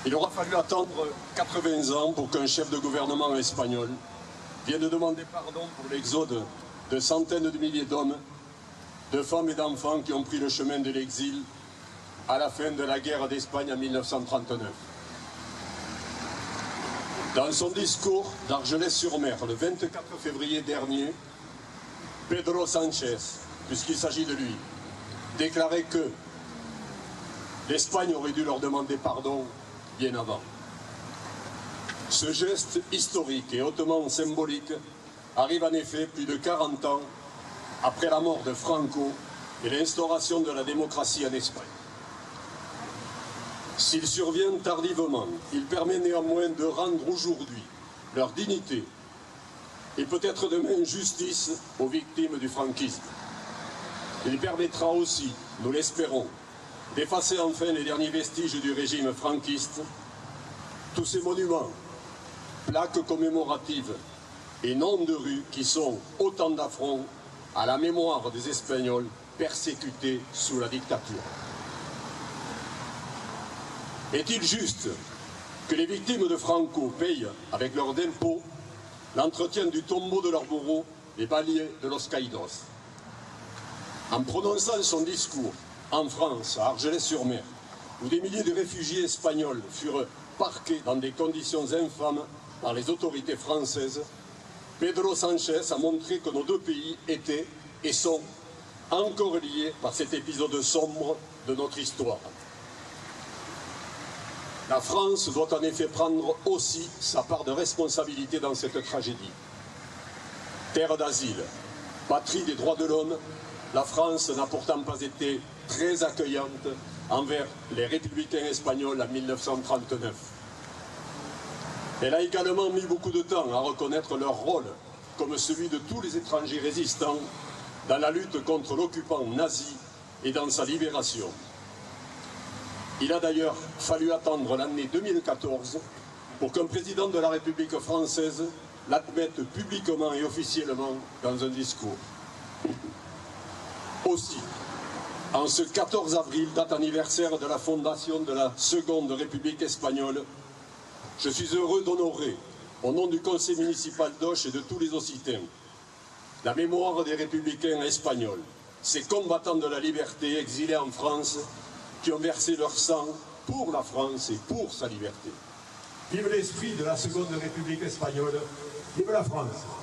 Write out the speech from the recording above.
Il aura fallu attendre 80 ans pour qu'un chef de gouvernement espagnol vienne demander pardon pour l'exode de centaines de milliers d'hommes, de femmes et d'enfants qui ont pris le chemin de l'exil à la fin de la guerre d'Espagne en 1939. Dans son discours d'Argelès-sur-Mer, le 24 février dernier, Pedro Sánchez, puisqu'il s'agit de lui, déclarait que l'Espagne aurait dû leur demander pardon bien avant. Ce geste historique et hautement symbolique arrive en effet plus de 40 ans après la mort de Franco et l'instauration de la démocratie en Espagne. S'il survient tardivement, il permet néanmoins de rendre aujourd'hui leur dignité et peut-être demain justice aux victimes du franquisme. Il permettra aussi, nous l'espérons, d'effacer enfin les derniers vestiges du régime franquiste, tous ces monuments, plaques commémoratives et noms de rues qui sont autant d'affronts à la mémoire des Espagnols persécutés sous la dictature. Est-il juste que les victimes de Franco payent, avec leurs impôts, l'entretien du tombeau de leurs bourreaux, les baliers de Los Caídos? En prononçant son discours en France, à Argelès-sur-Mer, où des milliers de réfugiés espagnols furent parqués dans des conditions infâmes par les autorités françaises, Pedro Sánchez a montré que nos deux pays étaient et sont encore liés par cet épisode sombre de notre histoire. La France doit en effet prendre aussi sa part de responsabilité dans cette tragédie. Terre d'asile, patrie des droits de l'homme, la France n'a pourtant pas été très accueillante envers les républicains espagnols en 1939. Elle a également mis beaucoup de temps à reconnaître leur rôle comme celui de tous les étrangers résistants dans la lutte contre l'occupant nazi et dans sa libération. Il a d'ailleurs fallu attendre l'année 2014 pour qu'un président de la République française l'admette publiquement et officiellement dans un discours. Aussi, en ce 14 avril, date anniversaire de la fondation de la Seconde République espagnole, je suis heureux d'honorer, au nom du conseil municipal d'Auch et de tous les Occitans, la mémoire des républicains espagnols, ces combattants de la liberté exilés en France qui ont versé leur sang pour la France et pour sa liberté. Vive l'esprit de la Seconde République espagnole, vive la France!